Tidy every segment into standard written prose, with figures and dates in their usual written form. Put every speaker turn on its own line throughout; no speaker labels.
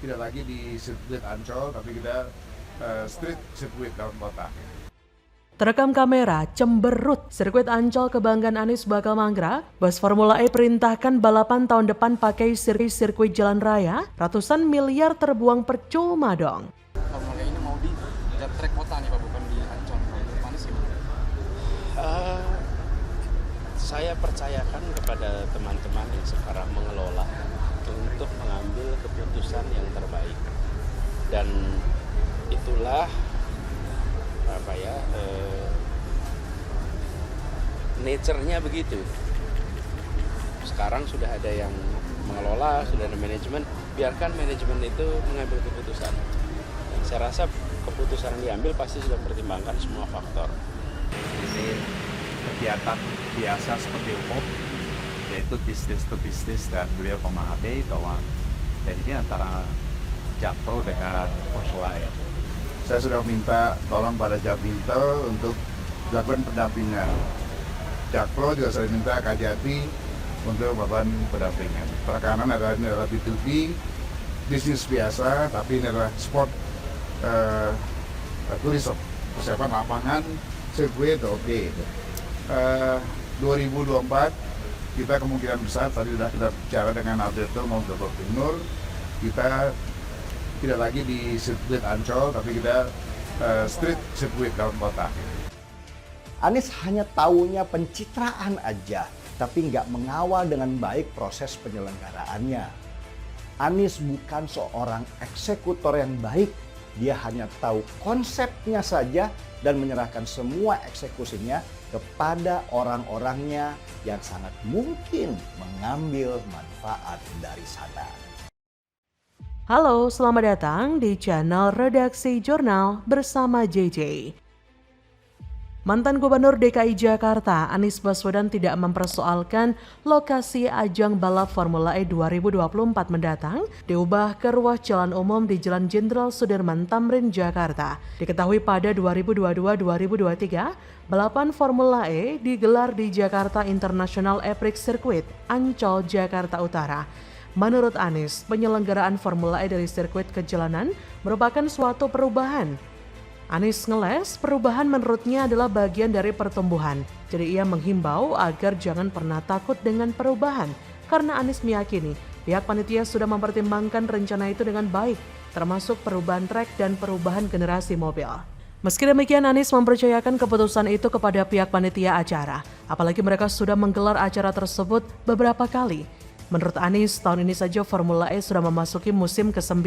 tidak lagi di sirkuit Ancol, tapi kita street sirkuit dalam kota.
Terekam kamera, cemberut, sirkuit Ancol kebanggaan Anies bakal mangkrak. Bos Formula E perintahkan balapan tahun depan pakai sirkuit jalan raya, ratusan miliar terbuang percuma dong.
Formula E ini mau di track kota nih Pak, bukan di Ancol. Anies gimana?
Saya percayakan kepada teman-teman yang sekarang mengelola untuk mengambil keputusan yang terbaik, dan itulah nature-nya begitu. Sekarang sudah ada yang mengelola, sudah ada manajemen, biarkan manajemen itu mengambil keputusan. Dan saya rasa keputusan yang diambil pasti sudah mempertimbangkan semua faktor.
Ini kegiatan biasa seperti umum, yaitu bisnis to bisnis, dan beliau memahami bahwa ini antara Jakpro dengan Formula E. Saya sudah minta tolong pada Jakpro untuk melakukan pendampingan. Jakpro juga saya minta Kajati untuk melakukan pendampingan. Perekanan adalah B2B, bisnis biasa, tapi ini adalah sport tourism, persiapan lapangan, sirkuit, oke. 2024 kita kemungkinan besar, tadi sudah kita bicara dengan Alberto mau ke Timur, kita tidak lagi di sirkuit Ancol, tapi kita street sirkuit dalam kota.
Anies hanya taunya pencitraan aja, tapi nggak mengawal dengan baik proses penyelenggaraannya. Anies bukan seorang eksekutor yang baik, dia hanya tahu konsepnya saja dan menyerahkan semua eksekusinya kepada orang-orangnya yang sangat mungkin mengambil manfaat dari sana.
Halo, selamat datang di channel Redaksi Jurnal bersama JJ. Mantan Gubernur DKI Jakarta Anies Baswedan tidak mempersoalkan lokasi ajang balap Formula E 2024 mendatang diubah ke ruas jalan umum di Jalan Jenderal Sudirman Tamrin, Jakarta. Diketahui pada 2022-2023, balapan Formula E digelar di Jakarta International E-Prix Circuit, Ancol, Jakarta Utara. Menurut Anies, penyelenggaraan Formula E dari sirkuit ke jalanan merupakan suatu perubahan. Anies ngeles, perubahan menurutnya adalah bagian dari pertumbuhan. Jadi ia menghimbau agar jangan pernah takut dengan perubahan. Karena Anies meyakini pihak panitia sudah mempertimbangkan rencana itu dengan baik, termasuk perubahan trek dan perubahan generasi mobil. Meski demikian, Anies mempercayakan keputusan itu kepada pihak panitia acara. Apalagi mereka sudah menggelar acara tersebut beberapa kali. Menurut Anies, tahun ini saja Formula E sudah memasuki musim ke-9,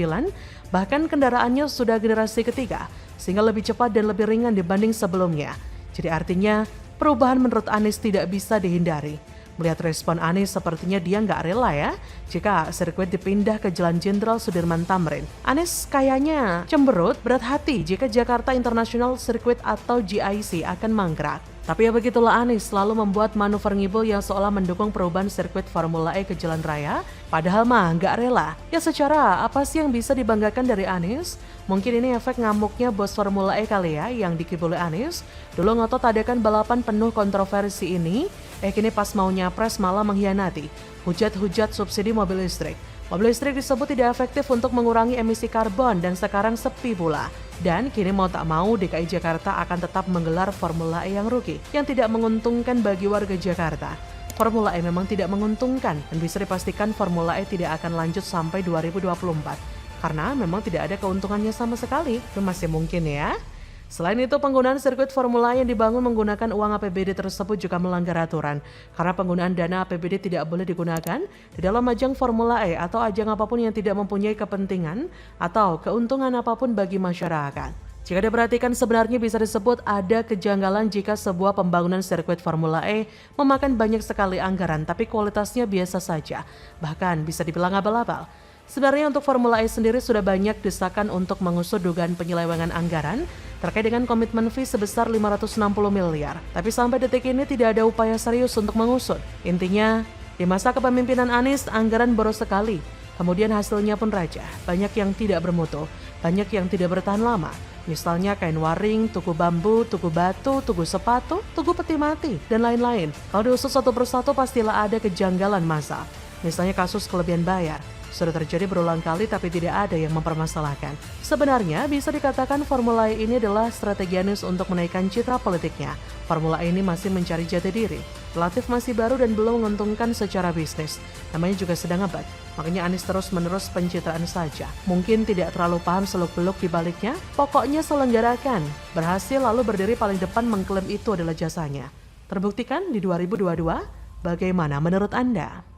bahkan kendaraannya sudah generasi ketiga, sehingga lebih cepat dan lebih ringan dibanding sebelumnya. Jadi artinya, perubahan menurut Anies tidak bisa dihindari. Melihat respon Anies, sepertinya dia nggak rela ya jika sirkuit dipindah ke Jalan Jenderal Sudirman Tamrin. Anies kayaknya cemberut, berat hati jika Jakarta International Circuit atau JIC akan mangkrak. Tapi ya begitulah, Anies selalu membuat manuver ngibul yang seolah mendukung perubahan sirkuit Formula E ke jalan raya, padahal mah nggak rela. Ya secara apa sih yang bisa dibanggakan dari Anies? Mungkin ini efek ngamuknya bos Formula E kali ya yang dikibuli Anies. Dulu ngotot adakan balapan penuh kontroversi ini, kini pas mau nyapres malah mengkhianati. Hujat-hujat subsidi mobil listrik. Mobil listrik disebut tidak efektif untuk mengurangi emisi karbon dan sekarang sepi pula. Dan kini mau tak mau DKI Jakarta akan tetap menggelar Formula E yang rugi, yang tidak menguntungkan bagi warga Jakarta. Formula E memang tidak menguntungkan dan bisa dipastikan Formula E tidak akan lanjut sampai 2024. Karena memang tidak ada keuntungannya sama sekali, itu masih mungkin ya. Selain itu, penggunaan sirkuit Formula E yang dibangun menggunakan uang APBD tersebut juga melanggar aturan. Karena penggunaan dana APBD tidak boleh digunakan di dalam ajang Formula E atau ajang apapun yang tidak mempunyai kepentingan atau keuntungan apapun bagi masyarakat. Jika diperhatikan, sebenarnya bisa disebut ada kejanggalan jika sebuah pembangunan sirkuit Formula E memakan banyak sekali anggaran, tapi kualitasnya biasa saja. Bahkan bisa dibilang abal-abal. Sebenarnya untuk Formula E sendiri sudah banyak desakan untuk mengusut dugaan penyelewengan anggaran terkait dengan komitmen fee sebesar 560 miliar. Tapi sampai detik ini tidak ada upaya serius untuk mengusut. Intinya, di masa kepemimpinan Anies, anggaran boros sekali. Kemudian hasilnya pun raja, banyak yang tidak bermutu, banyak yang tidak bertahan lama. Misalnya kain waring, tuku bambu, tuku batu, tuku sepatu, tuku peti mati, dan lain-lain. Kalau diusut satu persatu pastilah ada kejanggalan massal. Misalnya kasus kelebihan bayar. Sudah terjadi berulang kali tapi tidak ada yang mempermasalahkan. Sebenarnya bisa dikatakan Formula E ini adalah strategi Anies untuk menaikkan citra politiknya. Formula E ini masih mencari jati diri. Relatif masih baru dan belum menguntungkan secara bisnis. Namanya juga sedang ngebat. Makanya Anies terus-menerus pencitraan saja. Mungkin tidak terlalu paham seluk-beluk di baliknya. Pokoknya selenggarakan. Berhasil lalu berdiri paling depan mengklaim itu adalah jasanya. Terbuktikan di 2022. Bagaimana menurut Anda?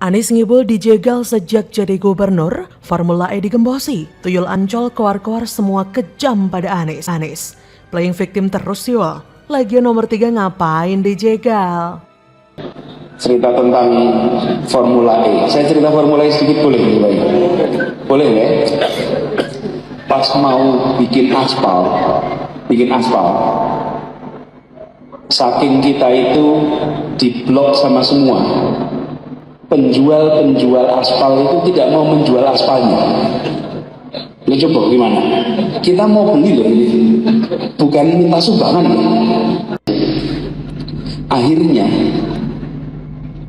Anies ngibul dijegal sejak jadi gubernur, Formula E digembosi, tuyul Ancol keluar-keluar semua kejam pada Anies. Playing victim terus yul, lagian nomor 3 ngapain dijegal?
Cerita tentang Formula E. Saya cerita Formula E sedikit boleh nih, Pak? Boleh ya? Pas mau bikin aspal, saking kita itu diblok sama semua. Penjual aspal itu tidak mau menjual aspalnya. Lo coba gimana? Kita mau beli loh ini, bukan minta sumbangan. Akhirnya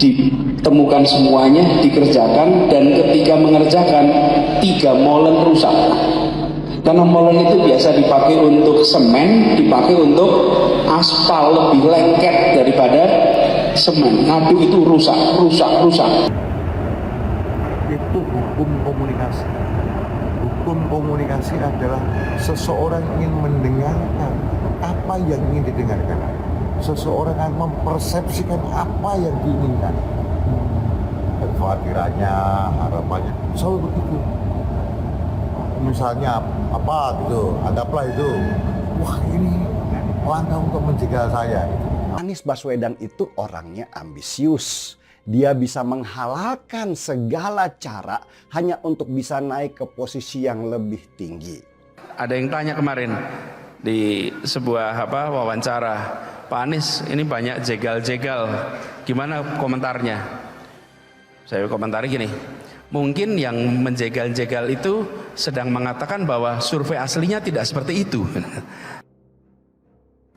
ditemukan semuanya, dikerjakan, dan ketika mengerjakan 3 molen rusak. Karena molen itu biasa dipakai untuk semen, dipakai untuk aspal, lebih lengket daripada semen. Ngadu itu rusak.
Itu hukum komunikasi. Hukum komunikasi adalah seseorang ingin mendengarkan apa yang ingin didengarkan. Seseorang akan mempersepsikan apa yang diinginkan. Kekhawatirannya, harapannya, selalu begitu. Misalnya apa gitu, anggaplah itu, wah ini langkah untuk menjegal saya.
Anies Baswedan itu orangnya ambisius. Dia bisa menghalalkan segala cara hanya untuk bisa naik ke posisi yang lebih tinggi.
Ada yang tanya kemarin di sebuah wawancara, Pak Anies ini banyak jegal-jegal, gimana komentarnya? Saya komentari gini, mungkin yang menjegal-jegal itu sedang mengatakan bahwa survei aslinya tidak seperti itu.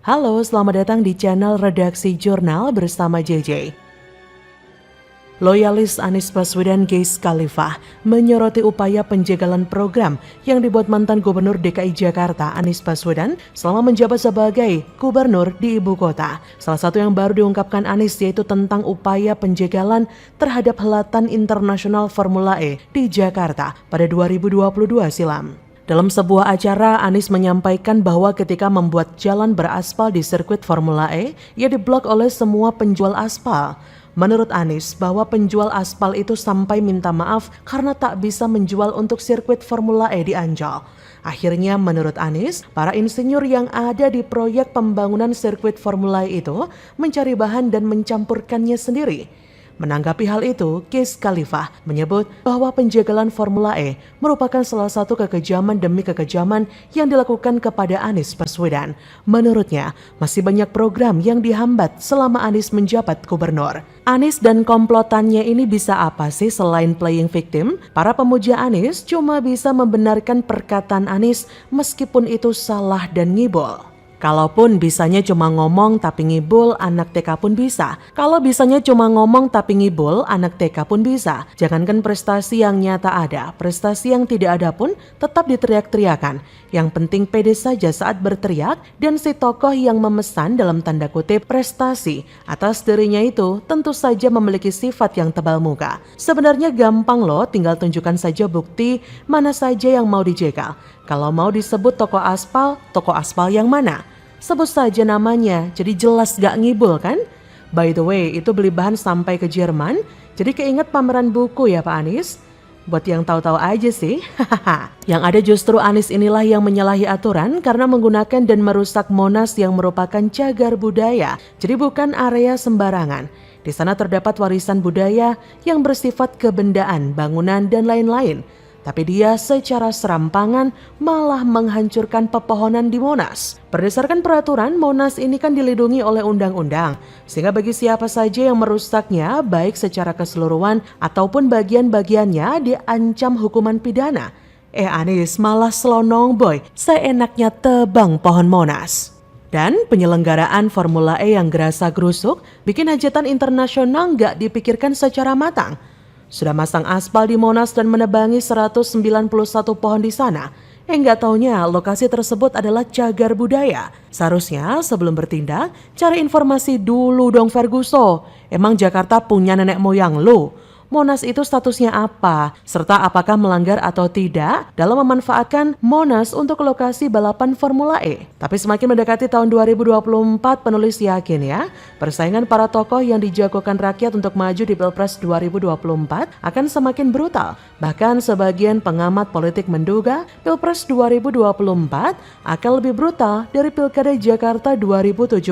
Halo, selamat datang di channel Redaksi Jurnal bersama JJ. Loyalis Anies Baswedan Geis Khalifah menyoroti upaya penjegalan program yang dibuat mantan Gubernur DKI Jakarta Anies Baswedan selama menjabat sebagai gubernur di ibu kota. Salah satu yang baru diungkapkan Anies yaitu tentang upaya penjegalan terhadap helatan internasional Formula E di Jakarta pada 2022 silam. Dalam sebuah acara, Anies menyampaikan bahwa ketika membuat jalan beraspal di sirkuit Formula E, ia diblok oleh semua penjual aspal. Menurut Anies, bahwa penjual aspal itu sampai minta maaf karena tak bisa menjual untuk sirkuit Formula E di Ancol. Akhirnya menurut Anies, para insinyur yang ada di proyek pembangunan sirkuit Formula E itu mencari bahan dan mencampurkannya sendiri. Menanggapi hal itu, Geis Khalifah menyebut bahwa penjagalan Formula E merupakan salah satu kekejaman demi kekejaman yang dilakukan kepada Anies Baswedan. Menurutnya, masih banyak program yang dihambat selama Anies menjabat gubernur. Anies dan komplotannya ini bisa apa sih selain playing victim? Para pemuja Anies cuma bisa membenarkan perkataan Anies meskipun itu salah dan ngibul. Kalaupun bisanya cuma ngomong tapi ngibul, anak TK pun bisa. Kalau bisanya cuma ngomong tapi ngibul, anak TK pun bisa. Jangankan prestasi yang nyata ada, prestasi yang tidak ada pun tetap diteriak-teriakan. Yang penting pede saja saat berteriak, dan si tokoh yang memesan dalam tanda kutip prestasi atas dirinya itu tentu saja memiliki sifat yang tebal muka. Sebenarnya gampang loh, tinggal tunjukkan saja bukti mana saja yang mau dijegal. Kalau mau disebut toko aspal yang mana? Sebut saja namanya, jadi jelas gak ngibul kan? By the way, itu beli bahan sampai ke Jerman, jadi keinget pameran buku ya Pak Anies? Buat yang tahu-tahu aja sih. Yang ada justru Anies inilah yang menyalahi aturan karena menggunakan dan merusak Monas yang merupakan cagar budaya. Jadi bukan area sembarangan. Di sana terdapat warisan budaya yang bersifat kebendaan, bangunan, dan lain-lain. Tapi dia secara serampangan malah menghancurkan pepohonan di Monas. Berdasarkan peraturan, Monas ini kan dilindungi oleh undang-undang. Sehingga bagi siapa saja yang merusaknya, baik secara keseluruhan ataupun bagian-bagiannya diancam hukuman pidana. Anies malah selonong boy, seenaknya tebang pohon Monas. Dan penyelenggaraan Formula E yang gerasa gerusuk bikin hajatan internasional nggak dipikirkan secara matang. Sudah masang aspal di Monas dan menebangi 191 pohon di sana. Nggak taunya lokasi tersebut adalah cagar budaya. Seharusnya sebelum bertindak, cari informasi dulu dong Ferguson. Emang Jakarta punya nenek moyang lu? Monas itu statusnya apa, serta apakah melanggar atau tidak dalam memanfaatkan Monas untuk lokasi balapan Formula E. Tapi semakin mendekati tahun 2024, penulis yakin ya, persaingan para tokoh yang dijagokan rakyat untuk maju di Pilpres 2024 akan semakin brutal. Bahkan sebagian pengamat politik menduga Pilpres 2024 akan lebih brutal dari Pilkada Jakarta 2017,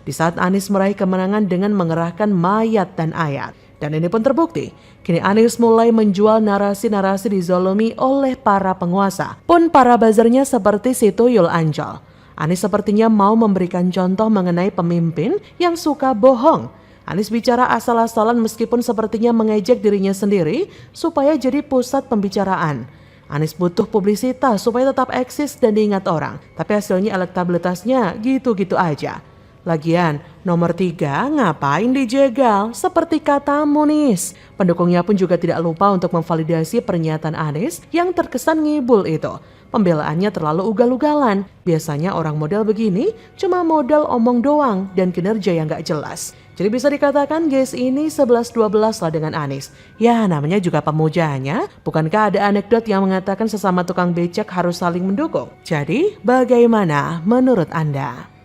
di saat Anies meraih kemenangan dengan mengerahkan mayat dan ayat. Dan ini pun terbukti. Kini Anies mulai menjual narasi-narasi dizolimi oleh para penguasa. Pun para buzzernya seperti si Tuyul Ancol. Anies sepertinya mau memberikan contoh mengenai pemimpin yang suka bohong. Anies bicara asal-asalan meskipun sepertinya mengejek dirinya sendiri supaya jadi pusat pembicaraan. Anies butuh publisitas supaya tetap eksis dan diingat orang. Tapi hasilnya elektabilitasnya gitu-gitu aja. Lagian, nomor 3 ngapain dijegal? Seperti katamu Nis. Pendukungnya pun juga tidak lupa untuk memvalidasi pernyataan Anies yang terkesan ngibul itu. Pembelaannya terlalu ugal-ugalan. Biasanya orang model begini cuma modal omong doang dan kinerja yang gak jelas. Jadi bisa dikatakan guys ini 11-12 lah dengan Anies. Ya namanya juga pemujanya. Bukankah ada anekdot yang mengatakan sesama tukang becak harus saling mendukung? Jadi bagaimana menurut Anda?